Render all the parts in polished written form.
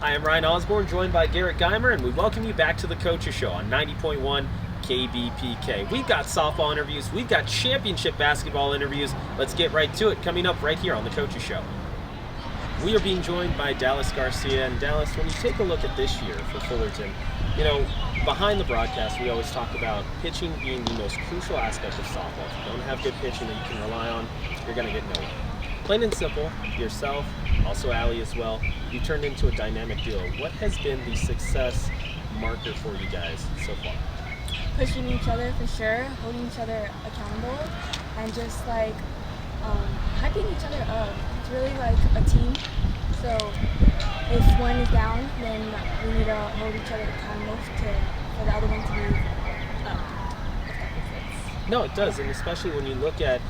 Hi, I'm Ryan Osborn, joined by Garret Geimer, and we welcome you back to the Coaches Show on 90.1 KBPK. We've got softball interviews, we've got championship basketball interviews. Let's get right to it, coming up right here on the Coaches Show. We are being joined by Dallas Garcia, and Dallas, when you take a look at this year for Fullerton, you know, behind the broadcast we always talk about pitching being the most crucial aspect of softball. If you don't have good pitching that you can rely on, you're going to get nowhere. Plain and simple, yourself, also Allie as well, you turned into a dynamic duo. What has been the success marker for you guys so far? Pushing each other for sure, holding each other accountable, and just like hyping each other up. It's really like a team. So if one is down, then we need to hold each other accountable for the other one to be up. If that makes sense. No, it does, and especially when you look at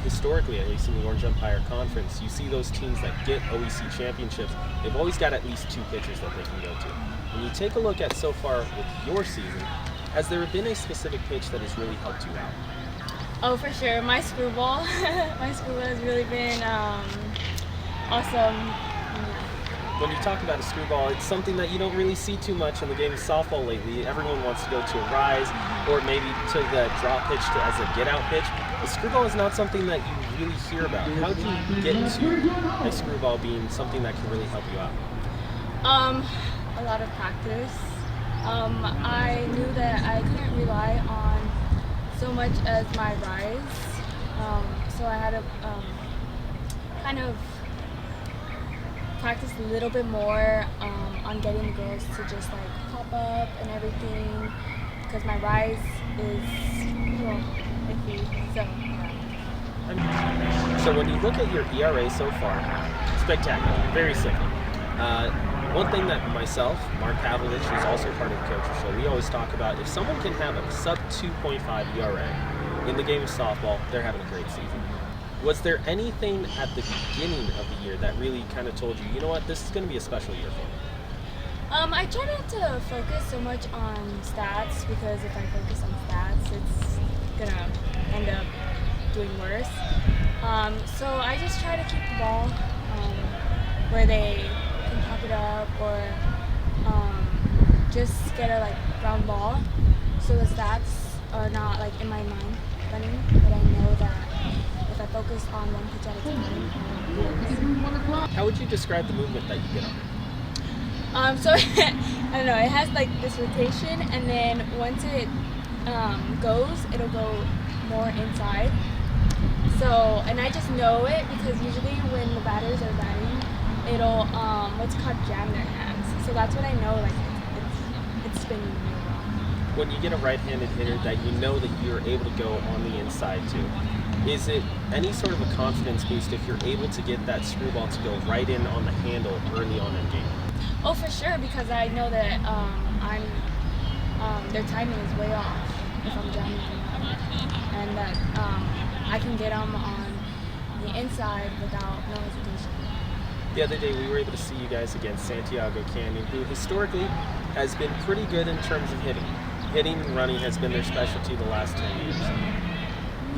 historically, at least in the Orange Empire Conference, you see those teams that get OEC championships, they've always got at least two pitchers that they can go to. When you take a look at so far with your season, has there been a specific pitch that has really helped you out? Oh, for sure. My screwball. My screwball has really been awesome. When you talk about a screwball, it's something that you don't really see too much in the game of softball lately. Everyone wants to go to a rise or maybe to the draw pitch as a get-out pitch. The screwball is not something that you really hear about. How do you get to a screwball being something that can really help you out? A lot of practice. I knew that I couldn't rely on so much as my rise, so I had to kind of practice a little bit more on getting the girls to just like pop up and everything, because my rise is iffy. So yeah. So when you look at your ERA so far, spectacular, very simple. One thing that myself, Mark Pavlovich, who's also part of the Coaches Show, we always talk about, if someone can have a sub 2.5 ERA in the game of softball, they're having a great season. Was there anything at the beginning of the year that really kind of told you, you know what, this is going to be a special year for me? I try not to focus so much on stats, because if I focus on stats, it's gonna end up doing worse. So I just try to keep the ball where they can pop it up, or just get a like ground ball, so the stats are not like in my mind running, but I know that if I focus on one pitch at a time. How would you describe the movement that you get on? So I don't know, it has like this rotation, and then once it goes, it'll go more inside. So, and I just know it because usually when the batters are batting, it'll what's called jam their hands. So that's what I know, like it's spinning really well. When you get a right-handed hitter that you know that you're able to go on the inside too, is it any sort of a confidence boost if you're able to get that screwball to go right in on the handle early on in game? Oh, for sure, because I know that their timing is way off if I'm jamming them, and that I can get them on the inside without no hesitation. The other day we were able to see you guys against Santiago Canyon, who historically has been pretty good in terms of hitting. Hitting and running has been their specialty the last 10 years.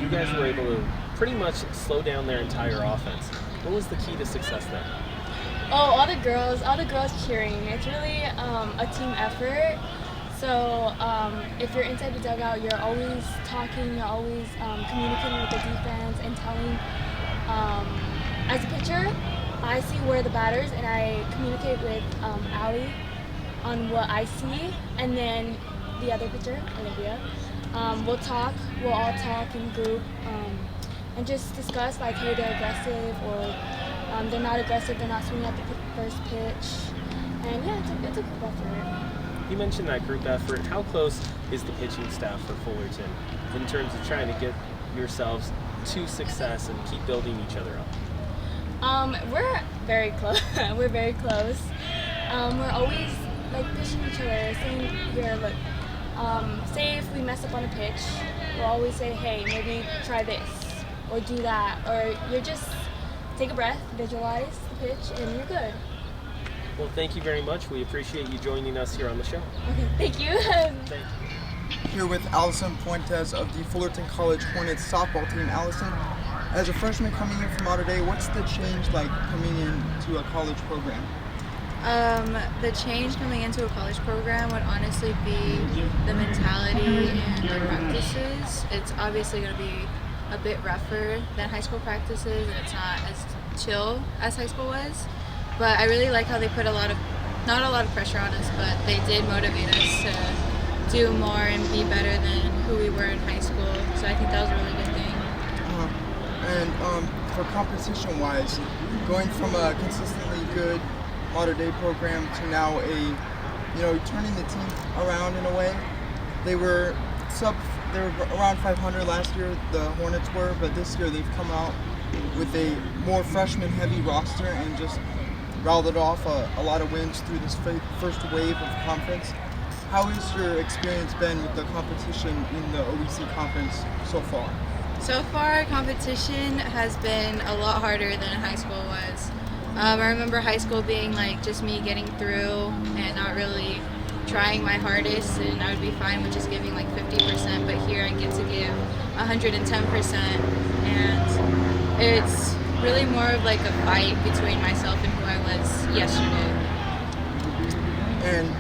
You guys were able to pretty much slow down their entire offense. What was the key to success there? Oh, all the girls cheering. It's really a team effort. So if you're inside the dugout, you're always talking, you're always communicating with the defense and telling. As a pitcher, I see where the batters, and I communicate with Allie on what I see, and then the other pitcher, Olivia, we'll all talk in group, and just discuss like, hey, they're aggressive, or they're not aggressive, they're not swinging at the first pitch, and yeah, it's a group effort. You mentioned that group effort. How close is the pitching staff for Fullerton in terms of trying to get yourselves to success and keep building each other up? We're very close. We're very close. We're always like pushing each other, saying, here, look, say if we mess up on a pitch, we'll always say, hey, maybe try this, or do that, or you're just take a breath, visualize the pitch, and you're good. Well, thank you very much. We appreciate you joining us here on the show. Okay, thank you. Thank you. Here with Allyson Fuentes of the Fullerton College Hornets softball team. Allyson, as a freshman coming in from out of day, what's the change like coming into a college program? The change coming into a college program would honestly be the mentality and the practices. It's obviously going to be a bit rougher than high school practices, and it's not as chill as high school was. But I really like how they put not a lot of pressure on us, but they did motivate us to do more and be better than who we were in high school. So I think that was a really good thing. And for competition-wise, going from a consistently good modern-day program to now turning the team around in a way. They were around 500 last year, the Hornets were, but this year they've come out with a more freshman-heavy roster and just rattled off a lot of wins through this first wave of conference. How has your experience been with the competition in the OEC conference so far? So far, competition has been a lot harder than high school was. I remember high school being like just me getting through and not really trying my hardest, and I would be fine with just giving like 50%, but here I get to give 110%, and it's really more of like a fight between myself and who I was yesterday. And,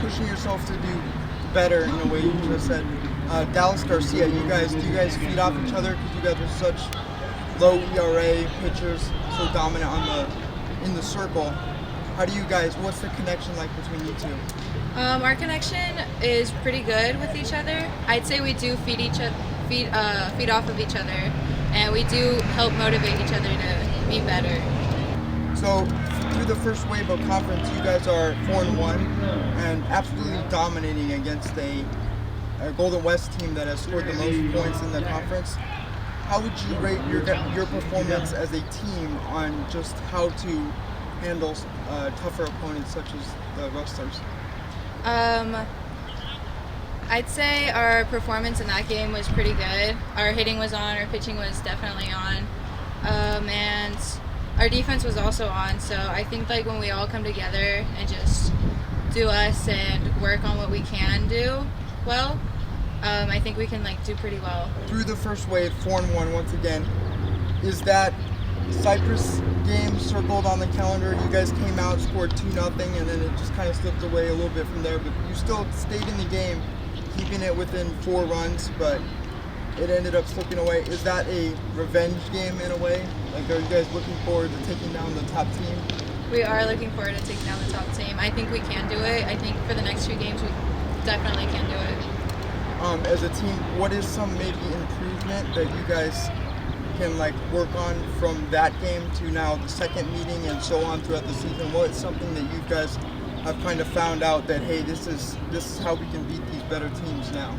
pushing yourself to do better in a way you just said. Dallas Garcia, do you guys feed off each other because you guys are such low ERA pitchers, so dominant in the circle? What's the connection like between you two? Our connection is pretty good with each other. I'd say we do feed off of each other, and we do help motivate each other to be better. So through the first wave of conference, you guys are 4-1 and absolutely dominating against a Golden West team that has scored the most points in the conference. How would you rate your performance as a team on just how to handle tougher opponents such as the Rustlers? I'd say our performance in that game was pretty good. Our hitting was on, our pitching was definitely on, and our defense was also on. So I think like when we all come together and just do us and work on what we can do well, I think we can like do pretty well. Through the first wave, 4-1 once again, is that Cyprus game circled on the calendar? You guys came out, scored 2-0, and then it just kind of slipped away a little bit from there, but you still stayed in the game, keeping it within 4 runs, but it ended up slipping away. Is that a revenge game in a way? Like, are you guys looking forward to taking down the top team? We are looking forward to taking down the top team. I think we can do it. I think for the next 2 games, we definitely can do it. As a team, what is some maybe improvement that you guys can like work on from that game to now the second meeting and so on throughout the season? What is something that you guys have kind of found out that, hey, this is how we can beat these better teams now?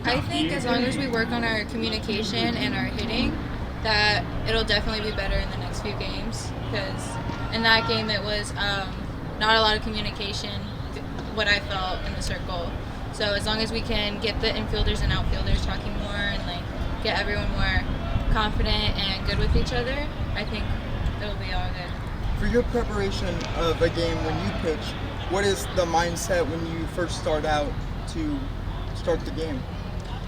I think as long as we work on our communication and our hitting, that it'll definitely be better in the next few games, because in that game it was not a lot of communication, what I felt in the circle. So as long as we can get the infielders and outfielders talking more and like get everyone more confident and good with each other, I think it'll be all good. For your preparation of a game when you pitch, what is the mindset when you first start out to start the game?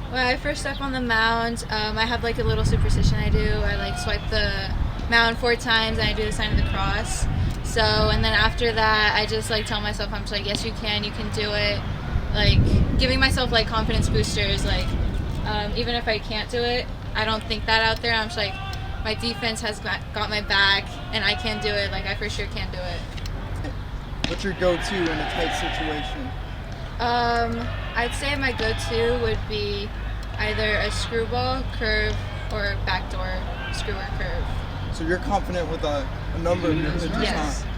When I first step on the mound, I have like a little superstition I do. I like swipe the mound 4 times and I do the sign of the cross. So, and then after that, I just like tell myself, I'm just like, yes you can do it. Like giving myself like confidence boosters, like even if I can't do it, I don't think that out there. I'm just like, my defense has got my back and I can do it. Like I for sure can do it. What's your go-to in a tight situation? I'd say my go-to would be either a screwball, curve, or backdoor screw or curve. So you're confident with a number of your pitches, Yes. huh?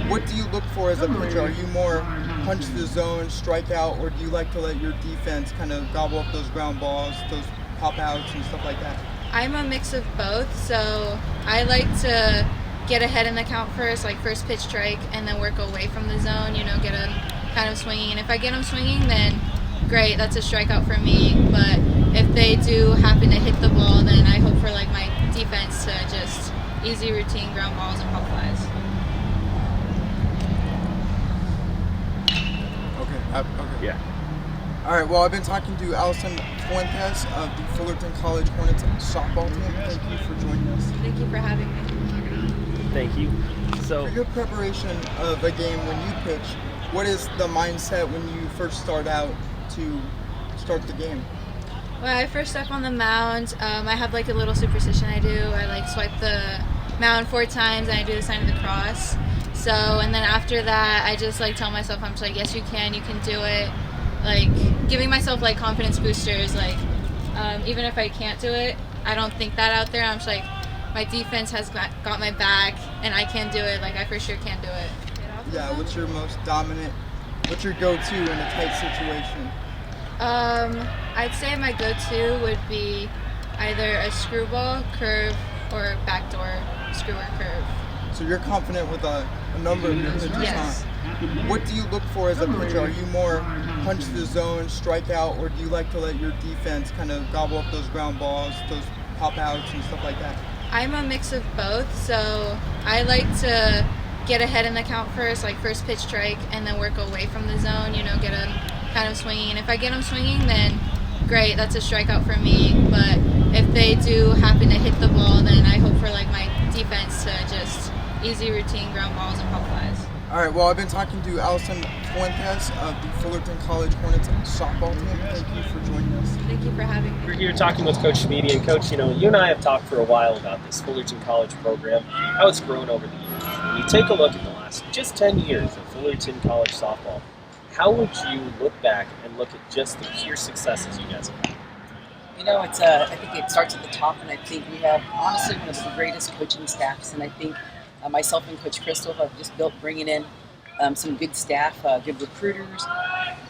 What do you look for as a pitcher? Are you more punch the zone, strike out, or do you like to let your defense kind of gobble up those ground balls, those pop outs and stuff like that? I'm a mix of both, so I like to get ahead in the count first, like first pitch strike, and then work away from the zone, get them kind of swinging. And if I get them swinging, then great, that's a strikeout for me. But if they do happen to hit the ball, then I hope for like my defense to just easy routine ground balls and pop flies. Okay. Yeah. All right, well, I've been talking to Allyson Fuentes of the Fullerton College Hornets softball team. Thank you for joining us. Thank you for having me. Thank you. So for your preparation of a game when you pitch, what is the mindset when you first start out to start the game? When I first step on the mound, I have like a little superstition I do. I like swipe the mound 4 times and I do the sign of the cross. So, and then after that, I just like tell myself, I'm just like, yes, you can do it. Like giving myself like confidence boosters, like even if I can't do it, I don't think that out there. I'm just like, my defense has got my back and I can do it. Like I for sure can do it. Yeah, what's your go-to in a tight situation? I'd say my go-to would be either a screwball, curve, or backdoor screw or curve. So you're confident with a number of your pitches, Yes. huh? What do you look for as a pitcher? Are you more punch the zone, strike out, or do you like to let your defense kind of gobble up those ground balls, those pop outs and stuff like that? I'm a mix of both, so I like to get ahead in the count first, like first pitch strike, and then work away from the zone, get them kind of swinging. And if I get them swinging, then great, that's a strikeout for me. But if they do happen to hit the ball, then I hope for like my defense to just easy routine ground balls and pop flies. All right, well, I've been talking to Allyson Fuentes of the Fullerton College Hornets softball team. Thank you for joining us. Thank you for having me. we're here talking with Coach Speedy, and Coach, you and I have talked for a while about this Fullerton College program, how it's grown over the years. When you take a look at the last just 10 years of Fullerton College softball, how would you look back and look at just the pure successes you guys have had? It's I think it starts at the top, and I think we have honestly one of the greatest coaching staffs, and I think myself and Coach Crystal have just bringing in some good staff, good recruiters,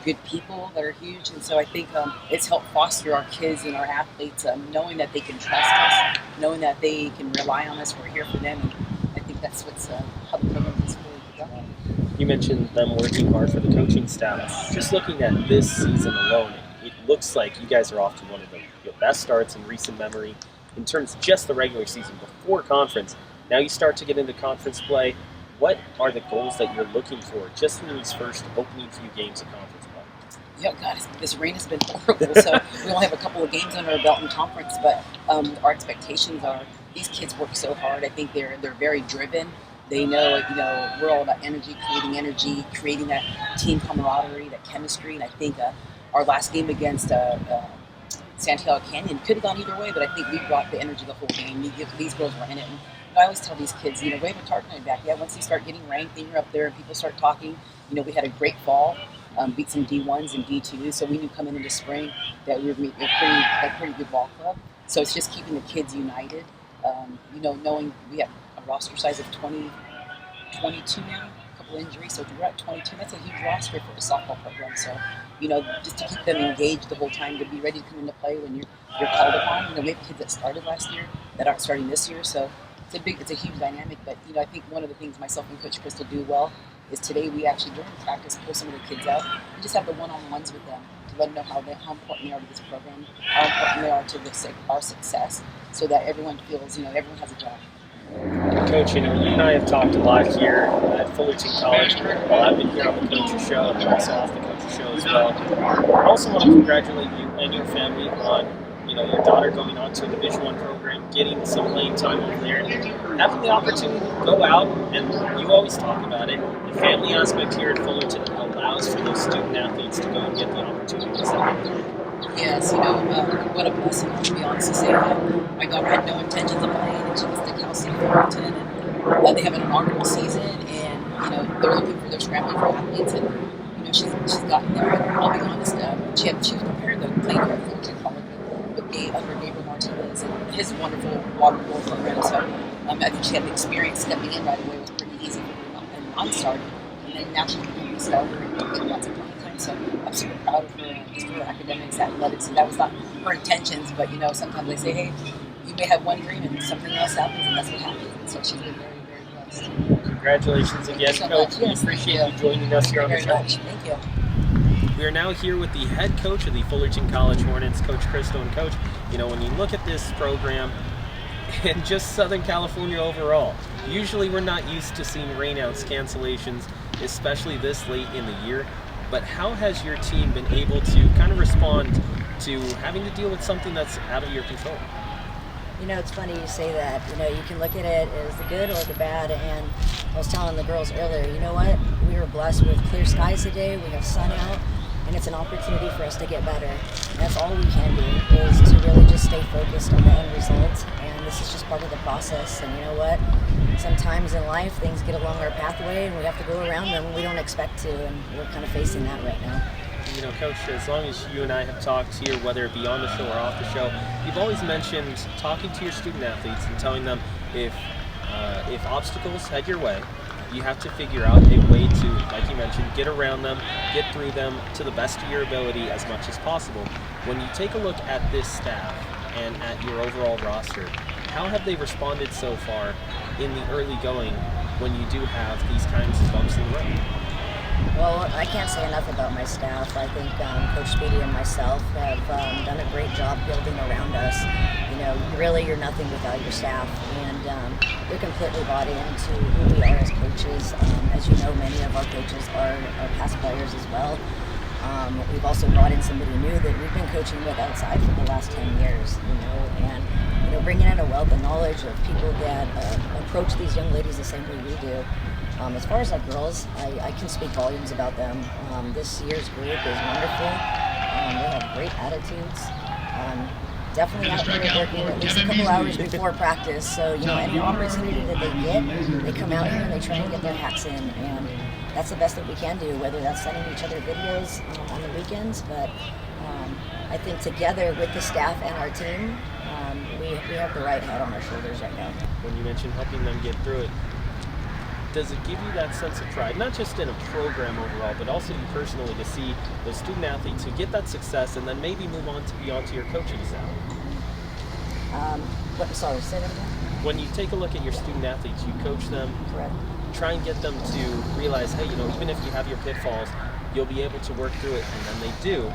good people that are huge, and so I think it's helped foster our kids and our athletes, knowing that they can trust us, knowing that they can rely on us, we're here for them, and I think that's what's how the program is really developed. You mentioned them working hard for the coaching staff. Just looking at this season alone, it looks like you guys are off to one of the best starts in recent memory in terms of just the regular season before conference. Now you start to get into conference play. What are the goals that you're looking for just in these first opening few games of conference play? Yeah, God, this rain has been horrible, so we only have a couple of games under our belt in conference, but our expectations are these kids work so hard. I think they're very driven. They know, we're all about energy, creating that team camaraderie, that chemistry, and I think our last game against Santiago Canyon could have gone either way, but I think we brought the energy the whole game. These girls were in it. And I always tell these kids, we have a target on your back. Yeah, once you start getting ranked, then you're up there and people start talking. We had a great fall, beat some D1s and D2s, so we knew coming into spring that we were a pretty good ball club. So it's just keeping the kids united, knowing we have a roster size of 22 now, a couple injuries, so if we're at 22, that's a huge roster for a softball program. So, just to keep them engaged the whole time, to be ready to come into play when you're called upon. We have kids that started last year that aren't starting this year, so it's a huge dynamic. But I think one of the things myself and Coach Crystal do well is today we actually during practice pull some of the kids out and just have the one-on-ones with them to let them know how important they are to this program, how important they are to our success, so that everyone feels everyone has a job. Coach, you and I have talked a lot here at Fullerton College while I've been here on the Coach's Show, and also off the Coach's Show as well. I also want to congratulate you and your family on your daughter going on to a Division I program, getting some playing time over there, and having the opportunity to go out, and you always talk about it, the family aspect here at Fullerton allows for those student athletes to go and get the opportunities that they need. Yes, what a blessing, to be honest, to say that my daughter had no intentions of playing, and she was to Cal State Fullerton, and they have an inaugural season, and they're looking for, they're scrambling for athletes, and she's gotten there. And I'll be honest, she was prepared to play here at Fullerton College with under Gabriel Martinez and his wonderful water polo program. So I think she had the experience stepping in right away. It was pretty easy for her and non-starter, and then now she's becoming a starter and getting lots of playing time. So I'm super proud of her, just for her academics, athletics, and that was not her intentions. But sometimes they say, hey, you may have one dream and something else happens, and that's what happens. And so she's been very, very blessed. Congratulations again, so Coach. much. We Yes, appreciate you joining us here on the very show. much. Thank you. We are now here with the head coach of the Fullerton College Hornets, Coach Crystal. And Coach, when you look at this program and just Southern California overall, usually we're not used to seeing rainouts, cancellations, especially this late in the year. But how has your team been able to kind of respond to having to deal with something that's out of your control? You know, it's funny you say that. You know, you can look at it as the good or the bad. And I was telling the girls earlier, you know what? We were blessed with clear skies today. We have sun out, and it's an opportunity for us to get better. And that's all we can do, is to really just stay focused on the end result. And this is just part of the process. And you know what? Sometimes in life, things get along our pathway, and we have to go around them when we don't expect to. And we're kind of facing that right now. You know, Coach, as long as you and I have talked here, whether it be on the show or off the show, you've always mentioned talking to your student athletes and telling them if obstacles head your way, you have to figure out a way to, like you mentioned, get around them, get through them to the best of your ability as much as possible. When you take a look at this staff and at your overall roster, how have they responded so far in the early going when you do have these kinds of bumps in the road? Well, I can't say enough about my staff. I think Coach Speedy and myself have done a great job building around us. You know, really, you're nothing without your staff, and we're completely bought into who we are as coaches. As you know, many of our coaches are past players as well. We've also brought in somebody new that we've been coaching with outside for the last 10 years, you know, and you know, bringing in a wealth of knowledge of people that approach these young ladies the same way we do. As far as our girls, I can speak volumes about them. This year's group is wonderful. They have great attitudes. Definitely out here working at least a couple hours before practice. So, you know, any opportunity that they get, they come out here and they try and get their hacks in. And that's the best that we can do, whether that's sending each other videos on the weekends. But I think together with the staff and our team, we have the right head on our shoulders right now. When you mentioned helping them get through it, does it give you that sense of pride, not just in a program overall, but also you personally, to see those student athletes who get that success and then maybe move on to be onto your coaching staff? Sorry, say that again? When you take a look at your student athletes, you coach them, Correct. try and get them to realize, hey, you know, even if you have your pitfalls, you'll be able to work through it, and then they do.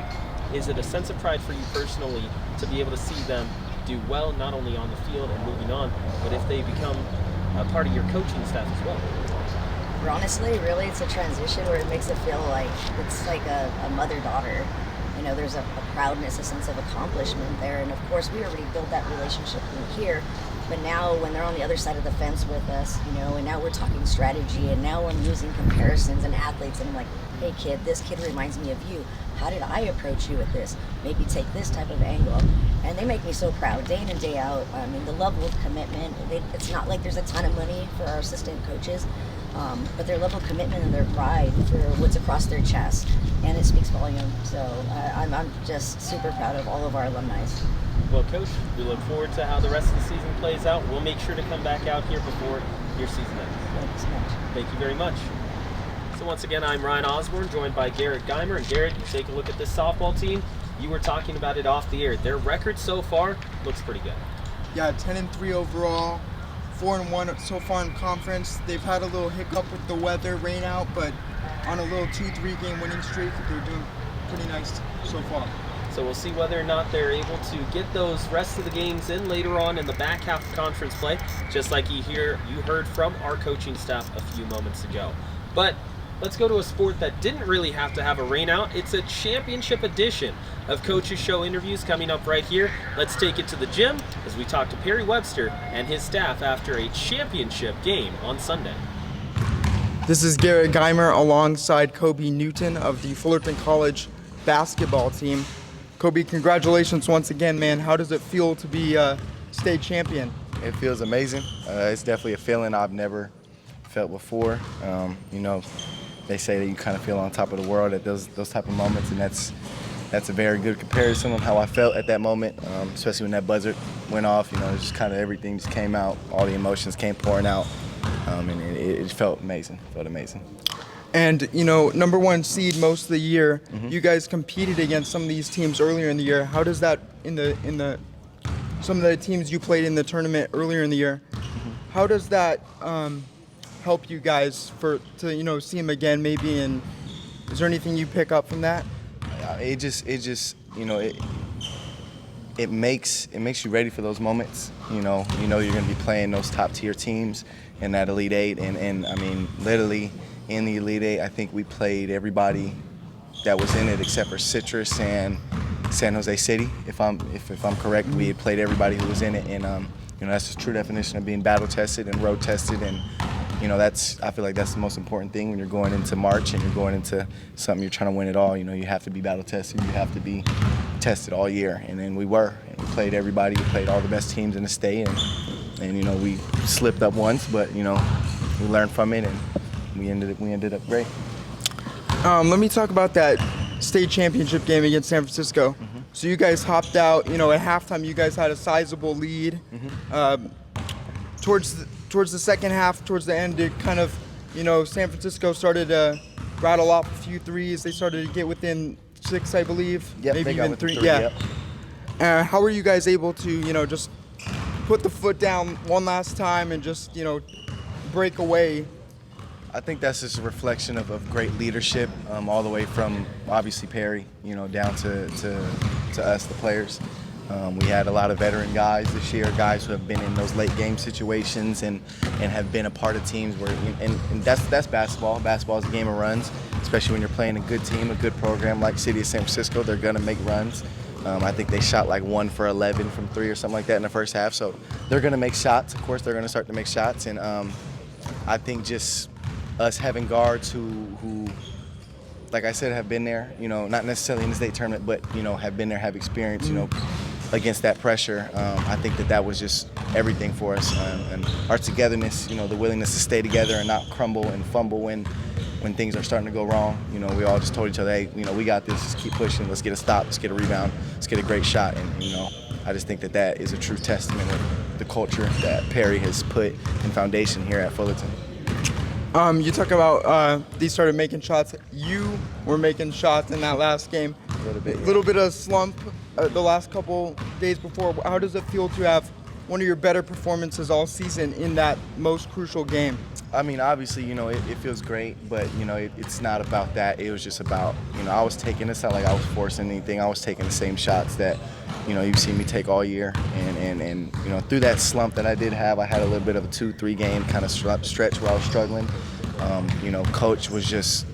Is it a sense of pride for you personally to be able to see them do well, not only on the field and moving on, but if they become a part of your coaching staff as well? Honestly, really, it's a transition where it makes it feel like it's like a mother-daughter. You know, there's a proudness, a sense of accomplishment there. And of course, we already built that relationship through here. But now when they're on the other side of the fence with us, you know, and now we're talking strategy, and now I'm using comparisons and athletes, and I'm like, hey kid, this kid reminds me of you. How did I approach you with this? Maybe take this type of angle. And they make me so proud, day in and day out. I mean, the level of commitment, it's not like there's a ton of money for our assistant coaches, but their level of commitment and their pride for what's across their chest, and it speaks volume. So I'm just super proud of all of our alumni. Well, Coach, we look forward to how the rest of the season plays out. We'll make sure to come back out here before your season ends. Thank you so much. Thank you very much. So once again, I'm Ryan Osborn, joined by Garret Geimer. And Garret, you take a look at this softball team. You were talking about it off the air. Their record so far looks pretty good. Yeah, 10-3 overall, 4-1 so far in conference. They've had a little hiccup with the weather, rain out, but on a little 2-3 game winning streak, they're doing pretty nice so far. So we'll see whether or not they're able to get those rest of the games in later on in the back half of conference play, just like you heard from our coaching staff a few moments ago. But let's go to a sport that didn't really have to have a rain out. It's a championship edition of Coach's Show interviews coming up right here. Let's take it to the gym as we talk to Parry Webster and his staff after a championship game on Sunday. This is Garret Geimer alongside Kobe Newton of the Fullerton College basketball team. Kobe, congratulations once again, man. How does it feel to be state champion? It feels amazing. It's definitely a feeling I've never felt before. You know, they say that you kind of feel on top of the world at those type of moments, and that's a very good comparison of how I felt at that moment, especially when that buzzer went off. You know, it just kind of everything just came out, all the emotions came pouring out, and it felt amazing. And, you know, number one seed most of the year, you guys competed against some of these teams earlier in the year. How does that, in the some of the teams you played in the tournament earlier in the year, how does that help you guys to you know, see them again maybe, and is there anything you pick up from that? It just you know, it makes you ready for those moments. You know you're going to be playing those top tier teams in that Elite Eight, and I mean literally in the Elite Eight, I think we played everybody that was in it except for Citrus and San Jose City, if I'm correct. We had played everybody who was in it, and that's the true definition of being battle tested and road tested, and I feel like that's the most important thing when you're going into March and you're going into something you're trying to win it all. You have to be battle tested, you have to be tested all year, and then we were. And we played everybody, we played all the best teams in the state, and we slipped up once, but we learned from it, and we ended up great. Let me talk about that state championship game against San Francisco. Mm-hmm. So you guys hopped out. At halftime, you guys had a sizable lead. Mm-hmm. Towards the second half, towards the end, it kind of, San Francisco started to rattle off a few threes. They started to get within 6, I believe. Yep, maybe they got even within 3. three, Yeah. yep. How were you guys able to, just put the foot down one last time and just, break away? I think that's just a reflection of great leadership, all the way from obviously Parry, down to us, the players. We had a lot of veteran guys this year, guys who have been in those late game situations and have been a part of teams where, and that's basketball. Basketball is a game of runs, especially when you're playing a good team, a good program like City of San Francisco. They're gonna make runs. I think they shot like 1 for 11 from 3 or something like that in the first half. So they're gonna make shots. Of course, they're gonna start to make shots, and I think just us having guards who, like I said, have been there, not necessarily in the state tournament, but, have been there, have experience, against that pressure. I think that was just everything for us. And our togetherness, the willingness to stay together and not crumble and fumble when things are starting to go wrong. We all just told each other, hey, we got this, just keep pushing, let's get a stop, let's get a rebound, let's get a great shot. And, I just think that is a true testament of the culture that Parry has put in foundation here at Fullerton. You talk about they started making shots. You were making shots in that last game. A little bit. Yeah. Little bit of slump the last couple days before. How does it feel to have one of your better performances all season in that most crucial game? I mean, obviously, it feels great, but, it's not about that. It was just about, I was taking, it's not like I was forcing anything. I was taking the same shots that, you've seen me take all year. And through that slump that I did have, I had a little bit of a 2-3 game kind of stretch where I was struggling. Coach was just,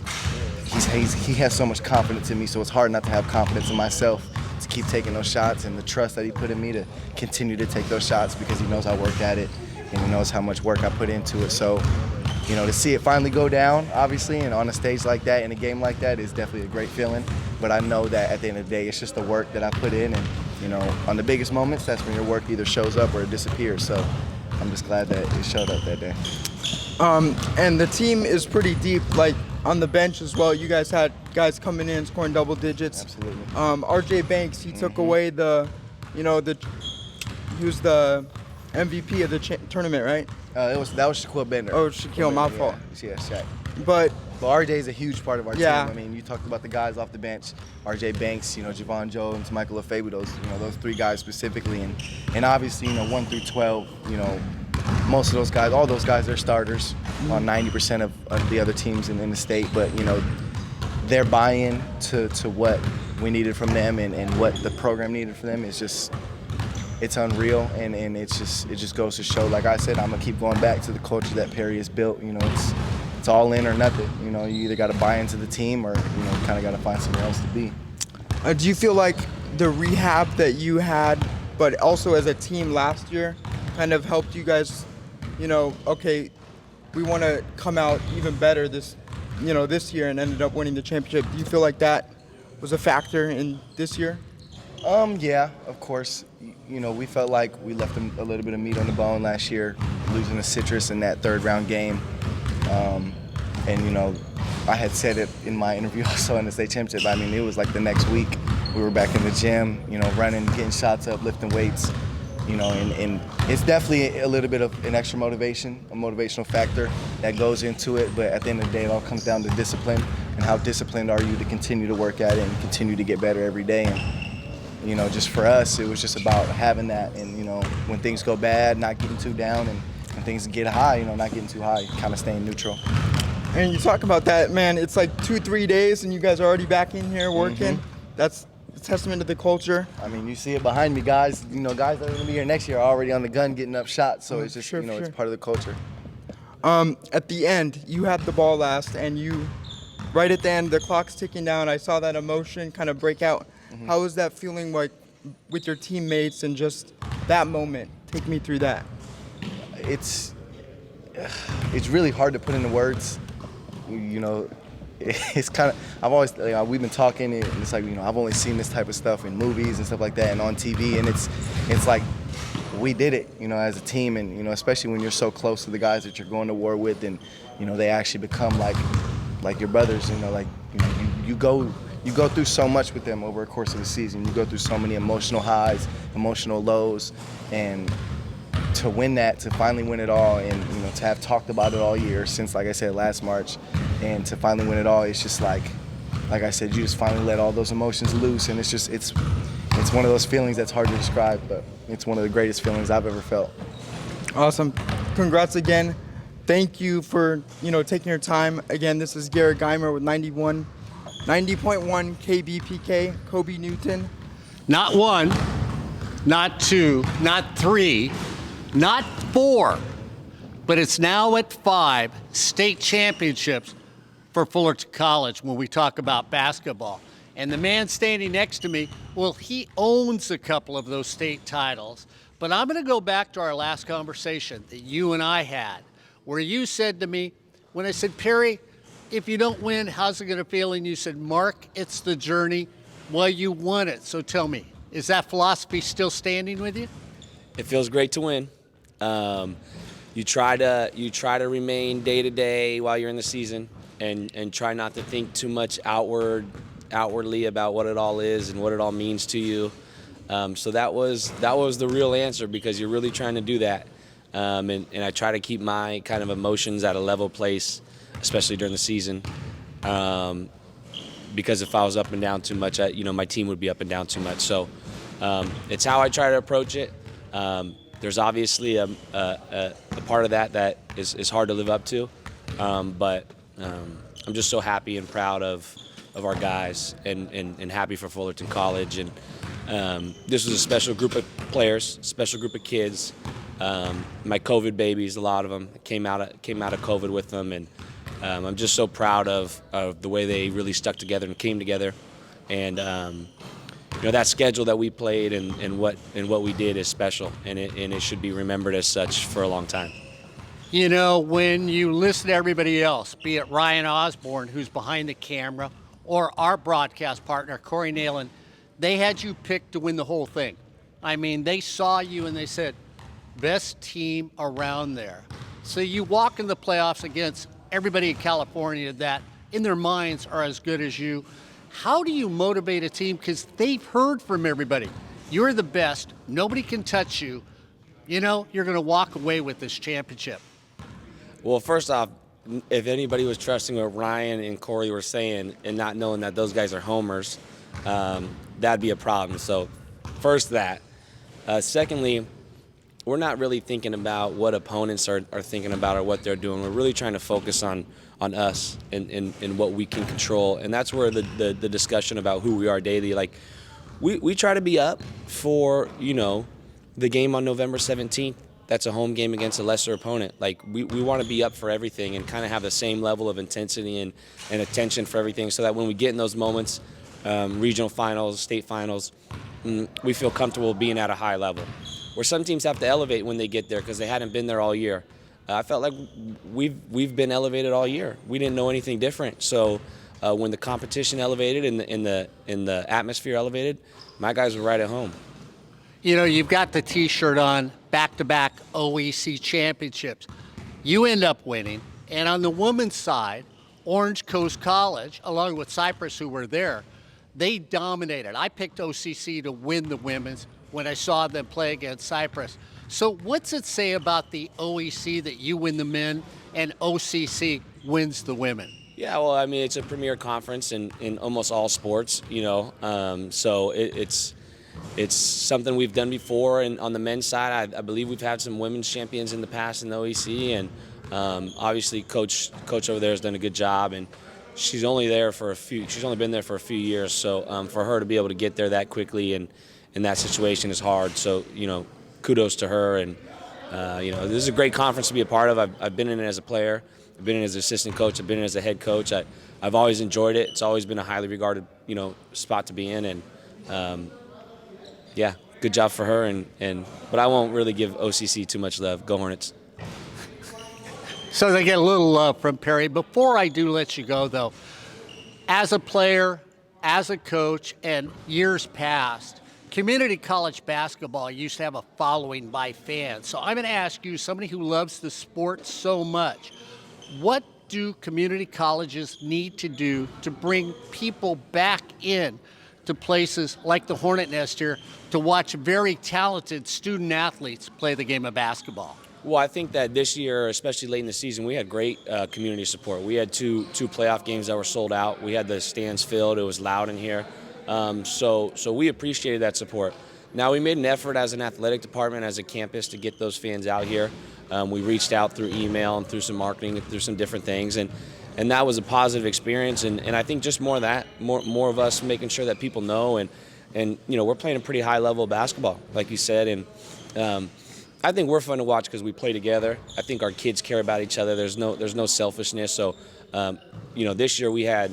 he has so much confidence in me, so it's hard not to have confidence in myself to keep taking those shots, and the trust that he put in me to continue to take those shots because he knows I worked at it and he knows how much work I put into it. So, to see it finally go down, obviously, and on a stage like that, in a game like that, is definitely a great feeling. But I know that at the end of the day, it's just the work that I put in, and, on the biggest moments, that's when your work either shows up or it disappears. So I'm just glad that it showed up that day. And the team is pretty deep, like on the bench as well. You guys had guys coming in scoring double digits. Absolutely. RJ Banks, he took away he was the MVP of the tournament, right? That was Shaquille Bender. Oh, Shaquille, my fault. Yeah, Shaq. But RJ is a huge part of our yeah. team. I mean, you talked about the guys off the bench, RJ Banks, Javon Jones, Michael Lefebvre, those 3 guys specifically, and obviously, 1 through 12, most of those guys, all those guys, are starters on 90% of the other teams in the state. But their buy-in to what we needed from them and what the program needed from them is just, it's unreal, and it just goes to show. Like I said, I'm gonna keep going back to the culture that Parry has built. It's all in or nothing. You either got to buy into the team or kind of got to find somewhere else to be. Do you feel like the rehab that you had, but also as a team last year, kind of helped you guys? Okay, we want to come out even better this year, and ended up winning the championship. Do you feel like that was a factor in this year? Yeah, of course. We felt like we left them a little bit of meat on the bone last year, losing to Citrus in that 3rd round game. And I had said it in my interview also in the state championship. I mean, it was like the next week we were back in the gym, running, getting shots up, lifting weights, and it's definitely a little bit of an extra motivation, a motivational factor that goes into it. But at the end of the day, it all comes down to discipline and how disciplined are you to continue to work at it and continue to get better every day. And, just for us, it was just about having that. And, when things go bad, not getting too down, and when things get high, not getting too high, kind of staying neutral. And you talk about that, man, it's like 2-3 days and you guys are already back in here working. Mm-hmm. That's a testament to the culture. I mean, you see it behind me, guys. Guys that are going to be here next year are already on the gun getting up shots. So it's just, sure. It's part of the culture. At the end, you had the ball last, and right at the end, the clock's ticking down. I saw that emotion kind of break out. How was that feeling like with your teammates and just that moment? Take me through that. It's really hard to put into words. You know, it's kind of, we've been talking, and it's like, I've only seen this type of stuff in movies and stuff like that and on TV, and it's like we did it, as a team, and, especially when you're so close to the guys that you're going to war with, and, they actually become like your brothers, you go through so much with them over the course of the season. You go through so many emotional highs, emotional lows, and to win that, to finally win it all, and to have talked about it all year since, like I said, last March, and to finally win it all, it's just like I said, you just finally let all those emotions loose, and it's one of those feelings that's hard to describe, but it's one of the greatest feelings I've ever felt. Awesome. Congrats again. Thank you for taking your time. Again, this is Garret Geimer with 90.1 KBPK, Kobe Newton. Not 1, not 2, not 3, not 4, but it's now at 5 state championships for Fullerton College when we talk about basketball. And the man standing next to me, well, he owns a couple of those state titles. But I'm going to go back to our last conversation that you and I had, where you said to me, when I said, Parry, if you don't win, how's it going to feel? And you said, Mark, it's the journey. Well, you won it. So tell me, is that philosophy still standing with you? It feels great to win. You try to remain day to day while you're in the season, and try not to think too much outwardly about what it all is and what it all means to you. So that was the real answer, because you're really trying to do that. And I try to keep my kind of emotions at a level place, especially during the season. Because if I was up and down too much, my team would be up and down too much. So it's how I try to approach it. There's obviously a part of that is hard to live up to, but I'm just so happy and proud of our guys, and happy for Fullerton College. And this was a special group of players, special group of kids. My COVID babies, a lot of them came out of COVID with them, and I'm just so proud of the way they really stuck together and came together. And that schedule that we played and what we did is special, and it should be remembered as such for a long time. When you listen to everybody else, be it Ryan Osborn, who's behind the camera, or our broadcast partner, Corey Nalen, they had you picked to win the whole thing. I mean, they saw you and they said, best team around there. So you walk in the playoffs against everybody in California that, in their minds, are as good as you. How do you motivate a team? Because they've heard from everybody. You're the best. Nobody can touch you. You're going to walk away with this championship. Well, first off, if anybody was trusting what Ryan and Corey were saying and not knowing that those guys are homers, that'd be a problem. So first that. Secondly, we're not really thinking about what opponents are thinking about or what they're doing. We're really trying to focus on us and what we can control. And that's where the discussion about who we are daily, like we try to be up for, the game on November 17th. That's a home game against a lesser opponent. Like we want to be up for everything and kind of have the same level of intensity and attention for everything, so that when we get in those moments, regional finals, state finals, we feel comfortable being at a high level. Where some teams have to elevate when they get there because they hadn't been there all year. I felt like we've been elevated all year. We didn't know anything different. So when the competition elevated and the atmosphere elevated, my guys were right at home. You've got the T-shirt on, back-to-back OEC championships. You end up winning, and on the women's side, Orange Coast College, along with Cypress, who were there, they dominated. I picked OCC to win the women's when I saw them play against Cypress. So what's it say about the OEC that you win the men and OCC wins the women? Yeah, well, I mean, it's a premier conference in almost all sports, so it's something we've done before. And on the men's side, I believe we've had some women's champions in the past in the OEC, and obviously coach over there has done a good job, and she's only been there for a few years, so for her to be able to get there that quickly and in that situation is hard. So, kudos to her. And, this is a great conference to be a part of. I've been in it as a player. I've been in it as an assistant coach. I've been in it as a head coach. I've always enjoyed it. It's always been a highly regarded, spot to be in. And yeah, good job for her. But I won't really give OCC too much love. Go Hornets. So they get a little love from Parry. Before I do let you go, though, as a player, as a coach, and years past, community college basketball used to have a following by fans. So I'm going to ask you, somebody who loves the sport so much, what do community colleges need to do to bring people back in to places like the Hornet Nest here to watch very talented student athletes play the game of basketball? Well, I think that this year, especially late in the season, we had great community support. We had two playoff games that were sold out. We had the stands filled. It was loud in here. So we appreciated that support. Now, we made an effort as an athletic department, as a campus, to get those fans out here. We reached out through email and through some marketing and through some different things. And that was a positive experience. And I think just more of that, more of us making sure that people know. And we're playing a pretty high level of basketball, like you said. And I think we're fun to watch because we play together. I think our kids care about each other. There's no selfishness. So, this year we had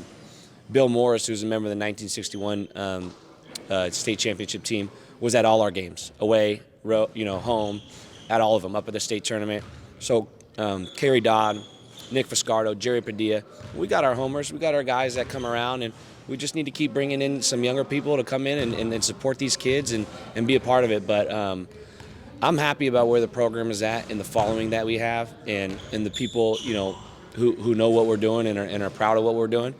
Bill Morris, who's a member of the 1961 state championship team, was at all our games, away, home, at all of them, up at the state tournament. So, Kerry Dodd, Nick Fiscardo, Jerry Padilla, we got our homers, we got our guys that come around, and we just need to keep bringing in some younger people to come in and support these kids and be a part of it. But I'm happy about where the program is at and the following that we have, and the people who know what we're doing and are proud of what we're doing.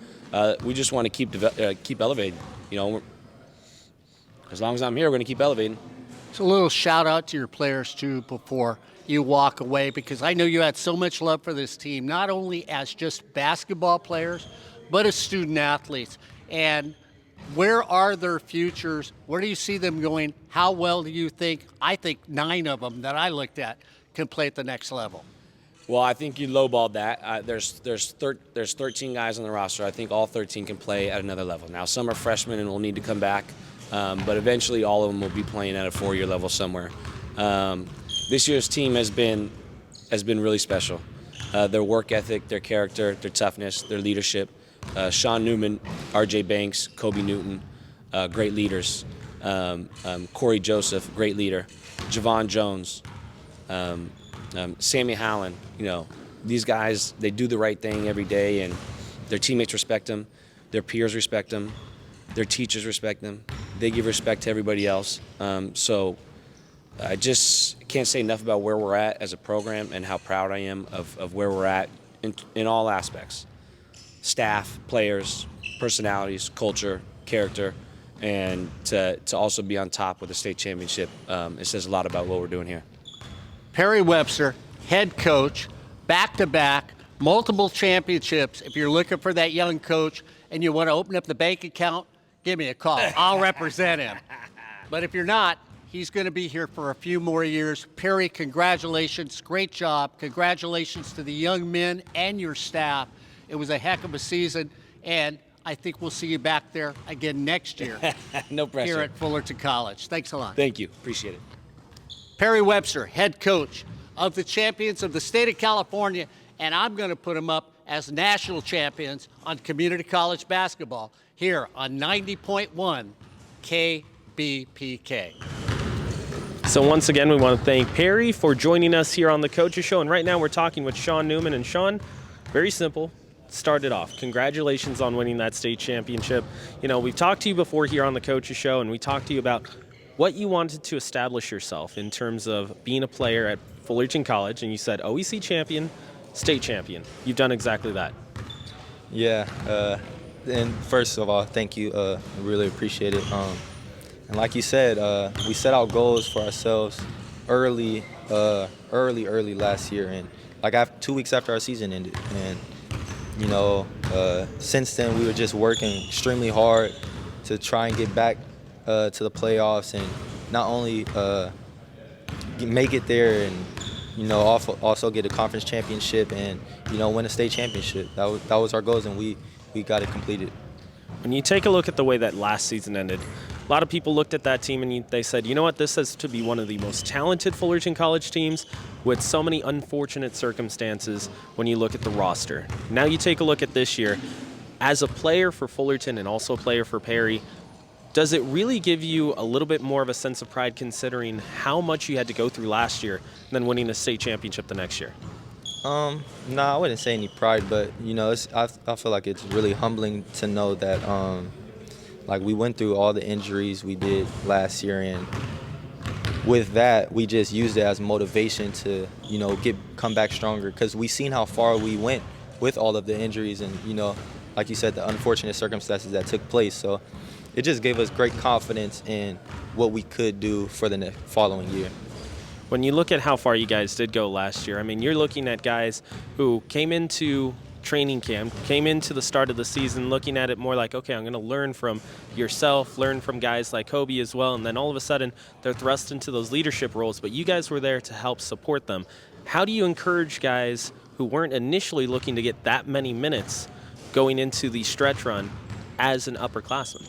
We just want to keep elevating. As long as I'm here, we're going to keep elevating. So a little shout out to your players too before you walk away, because I know you had so much love for this team, not only as just basketball players, but as student athletes. And where are their futures? Where do you see them going? How well do you think? I think 9 of them that I looked at can play at the next level. Well, I think you lowballed that. There's 13 guys on the roster. I think all 13 can play at another level. Now, some are freshmen and will need to come back, but eventually all of them will be playing at a 4-year level somewhere. This year's team has been really special. Their work ethic, their character, their toughness, their leadership. Sean Newman, R.J. Banks, Kobe Newton, great leaders. Corey Joseph, great leader. Javon Jones, Sammy Hallen. These guys, they do the right thing every day, and their teammates respect them, their peers respect them, their teachers respect them. They give respect to everybody else. So I just can't say enough about where we're at as a program and how proud I am of where we're at in all aspects. Staff, players, personalities, culture, character, and to also be on top with the state championship. It says a lot about what we're doing here. Parry Webster, head coach, back-to-back, multiple championships. If you're looking for that young coach and you want to open up the bank account, give me a call. I'll represent him. But if you're not, he's going to be here for a few more years. Parry, congratulations. Great job. Congratulations to the young men and your staff. It was a heck of a season, and I think we'll see you back there again next year. No pressure. Here at Fullerton College. Thanks a lot. Thank you. Appreciate it. Parry Webster, head coach of the champions of the state of California, and I'm going to put them up as national champions on community college basketball here on 90.1 KBPK. So once again, we want to thank Parry for joining us here on the Coaches Show. And right now we're talking with Sean Newman. And Sean, very simple, started off. Congratulations on winning that state championship. We've talked to you before here on the Coaches Show, and we talked to you about what you wanted to establish yourself in terms of being a player at Fullerton College. And you said OEC champion, state champion. You've done exactly that. Yeah. And first of all, thank you. I really appreciate it. And like you said, we set out goals for ourselves early last year, and 2 weeks after our season ended. And since then we were just working extremely hard to try and get back to the playoffs, and not only make it there, and also get a conference championship, and win a state championship. That was our goals, and we got it completed. When you take a look at the way that last season ended, a lot of people looked at that team and they said, you know what, this has to be one of the most talented Fullerton College teams with so many unfortunate circumstances when you look at the roster. Now you take a look at this year. As a player for Fullerton and also a player for Parry, Does it really give you a little bit more of a sense of pride considering how much you had to go through last year than winning a state championship the next year? No, I wouldn't say any pride, but I feel like it's really humbling to know that like we went through all the injuries we did last year, and with that we just used it as motivation to come back stronger, because we seen how far we went with all of the injuries and like you said, the unfortunate circumstances that took place. So it just gave us great confidence in what we could do for the following year. When you look at how far you guys did go last year, I mean, you're looking at guys who came into training camp, came into the start of the season looking at it more like, okay, I'm going to learn from yourself, learn from guys like Kobe as well, and then all of a sudden they're thrust into those leadership roles, but you guys were there to help support them. How do you encourage guys who weren't initially looking to get that many minutes going into the stretch run as an upperclassman?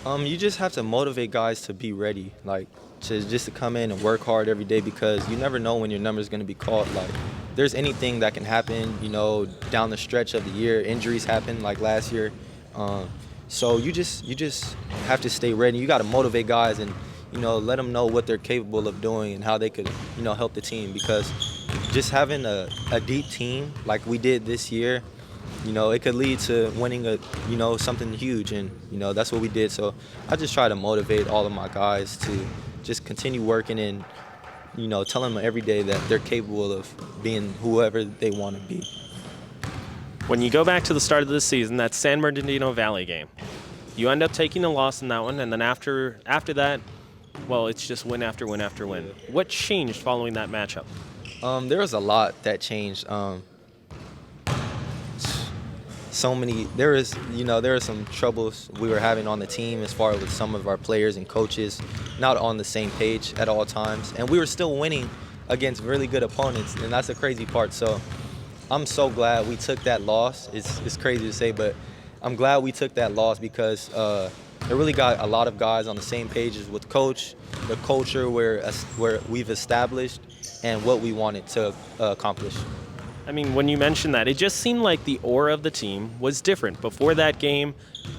You just have to motivate guys to be ready, like just to come in and work hard every day, because you never know when your number is going to be called. Like, there's anything that can happen, down the stretch of the year. Injuries happen like last year. So you just have to stay ready. You got to motivate guys and, let them know what they're capable of doing and how they could, help the team. Because just having a deep team like we did this year, it could lead to winning something huge, and that's what we did. So I just try to motivate all of my guys to just continue working and telling them every day that they're capable of being whoever they want to be. When you go back to the start of the season, that San Bernardino Valley game, you end up taking a loss in that one, and then after that, well, it's just win after win after win. What changed following that matchup? There was a lot that changed. There are some troubles we were having on the team as far as with some of our players and coaches not on the same page at all times, and we were still winning against really good opponents, and that's the crazy part. So I'm so glad we took that loss. It's crazy to say, but I'm glad we took that loss, because it really got a lot of guys on the same pages with coach, the culture where we've established, and what we wanted to accomplish. I mean, when you mentioned that, it just seemed like the aura of the team was different before that game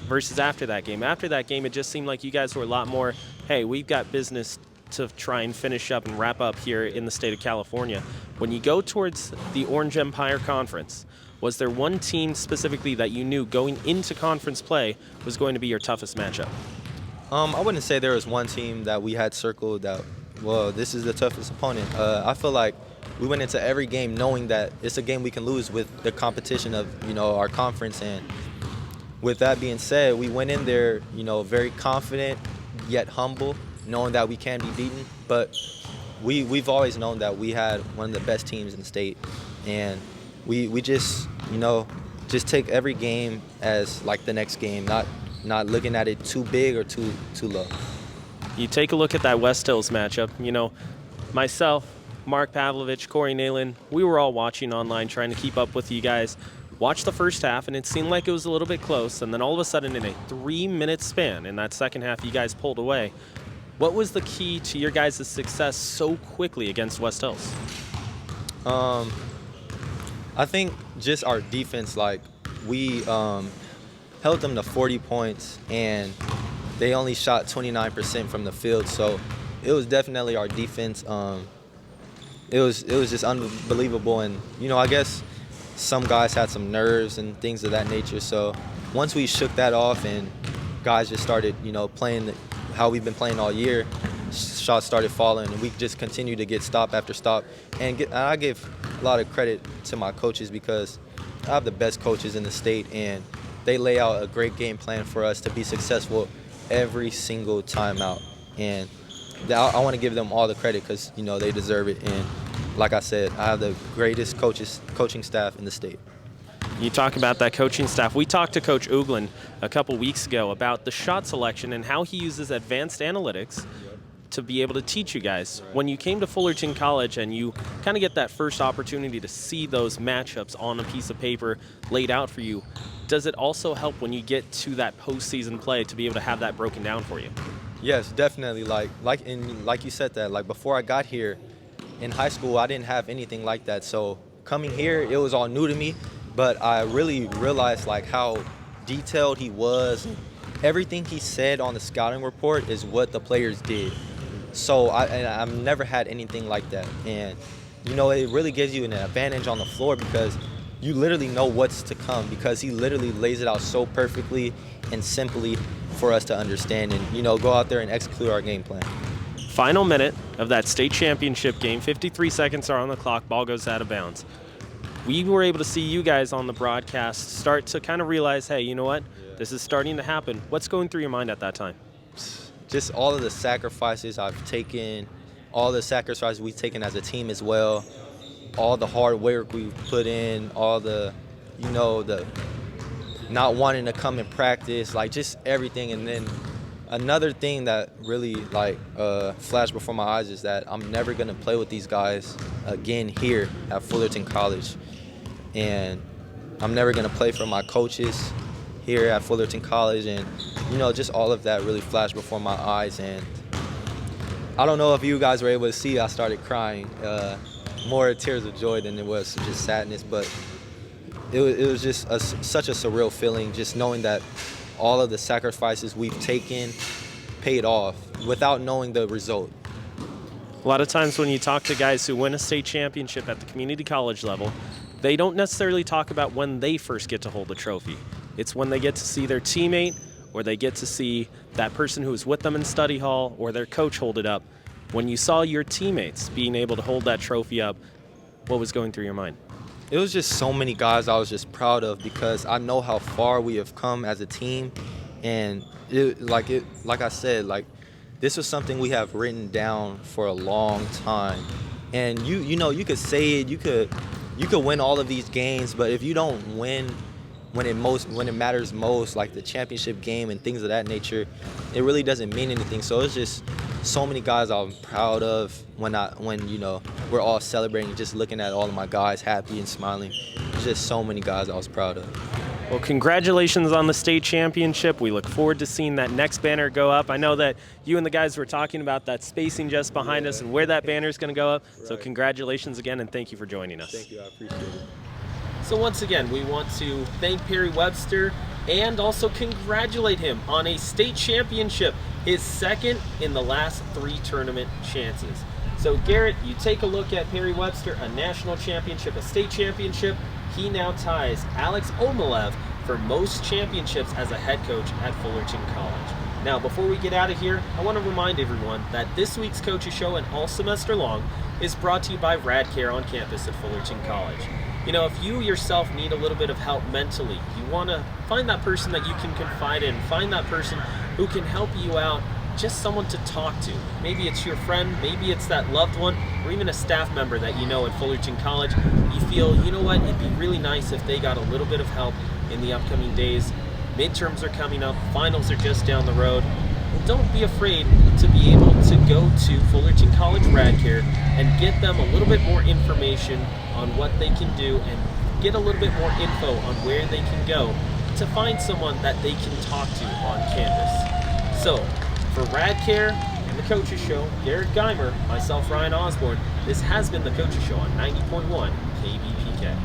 versus after that game. After that game, it just seemed like you guys were a lot more, hey, we've got business to try and finish up and wrap up here in the state of California. When you go towards the Orange Empire Conference, was there one team specifically that you knew going into conference play was going to be your toughest matchup? I wouldn't say there was one team that we had circled that, well, this is the toughest opponent. I feel like we went into every game knowing that it's a game we can lose with the competition of, our conference. And with that being said, we went in there, very confident yet humble, knowing that we can be beaten. But we've always known that we had one of the best teams in the state. And we just, just take every game as like the next game, not looking at it too big or too low. You take a look at that West Hills matchup, myself, Mark Pavlovich, Corey Nalen, we were all watching online trying to keep up with you guys. Watched the first half, and it seemed like it was a little bit close, and then all of a sudden in a 3-minute span in that second half, you guys pulled away. What was the key to your guys' success so quickly against West Hills? I think just our defense, like we held them to 40 points, and they only shot 29% from the field, so it was definitely our defense. It was just unbelievable, and I guess some guys had some nerves and things of that nature. So once we shook that off and guys just started, playing how we've been playing all year, shots started falling, and we just continued to get stop after stop. And I give a lot of credit to my coaches, because I have the best coaches in the state, and they lay out a great game plan for us to be successful every single time out. And I want to give them all the credit, because they deserve it. And like I said, I have the greatest coaching staff in the state. You talk about that coaching staff. We talked to Coach Uglin a couple weeks ago about the shot selection and how he uses advanced analytics to be able to teach you guys. When you came to Fullerton College and you kind of get that first opportunity to see those matchups on a piece of paper laid out for you, does it also help when you get to that postseason play to be able to have that broken down for you? Yes, definitely. Like you said that, like before I got here in high school, I didn't have anything like that. So coming here, it was all new to me, but I really realized like how detailed he was, and everything he said on the scouting report is what the players did. So I've never had anything like that. And, you know, it really gives you an advantage on the floor because you literally know what's to come because he literally lays it out so perfectly and simply for us to understand and, you know, go out there and execute our game plan. Final minute of that state championship game. 53 seconds are on the clock. Ball goes out of bounds. We were able to see you guys on the broadcast start to kind of realize, hey, you know what? This is starting to happen. What's going through your mind at that time? Just all of the sacrifices I've taken, all the sacrifices we've taken as a team as well, all the hard work we've put in, all the, you know, the not wanting to come and practice, like just everything. And then another thing that really like flashed before my eyes is that I'm never gonna play with these guys again here at Fullerton College. And I'm never gonna play for my coaches here at Fullerton College, and you know, just all of that really flashed before my eyes. And I don't know if you guys were able to see, I started crying, more tears of joy than it was just sadness, but it was just such a surreal feeling, just knowing that all of the sacrifices we've taken paid off without knowing the result. A lot of times when you talk to guys who win a state championship at the community college level, they don't necessarily talk about when they first get to hold the trophy. It's when they get to see their teammate or they get to see that person who was with them in study hall or their coach hold it up. When you saw your teammates being able to hold that trophy up, what was going through your mind? It was just so many guys I was just proud of because I know how far we have come as a team. And like I said, like this was something we have written down for a long time. And you know, you could say it, you could win all of these games, but if you don't win when it matters most, like the championship game and things of that nature, it really doesn't mean anything. So it's just so many guys I'm proud of when you know, we're all celebrating, just looking at all of my guys happy and smiling. There's just so many guys I was proud of. Well, congratulations on the state championship. We look forward to seeing that next banner go up. I know that you and the guys were talking about that spacing just behind us and where that banner is going to go up. Right. So congratulations again, and thank you for joining us. Thank you, I appreciate it. So once again, we want to thank Parry Webster and also congratulate him on a state championship, his second in the last 3 tournament chances. So Garret, you take a look at Parry Webster, a national championship, a state championship. He now ties Alex Omelev for most championships as a head coach at Fullerton College. Now, before we get out of here, I want to remind everyone that this week's Coaches Show and all semester long is brought to you by Rad Care on campus at Fullerton College. You know, if you yourself need a little bit of help mentally, you want to find that person that you can confide in, find that person who can help you out, just someone to talk to. Maybe it's your friend, maybe it's that loved one, or even a staff member that you know at Fullerton College. You feel, you know what, it'd be really nice if they got a little bit of help in the upcoming days. Midterms are coming up, finals are just down the road. Well, don't be afraid to be able to go to Fullerton College Rad Care and get them a little bit more information on what they can do and get a little bit more info on where they can go to find someone that they can talk to on campus. So, for Rad Care and the Coaches Show, Garret Geimer, myself, Ryan Osborn, this has been the Coaches Show on 90.1 KBPK.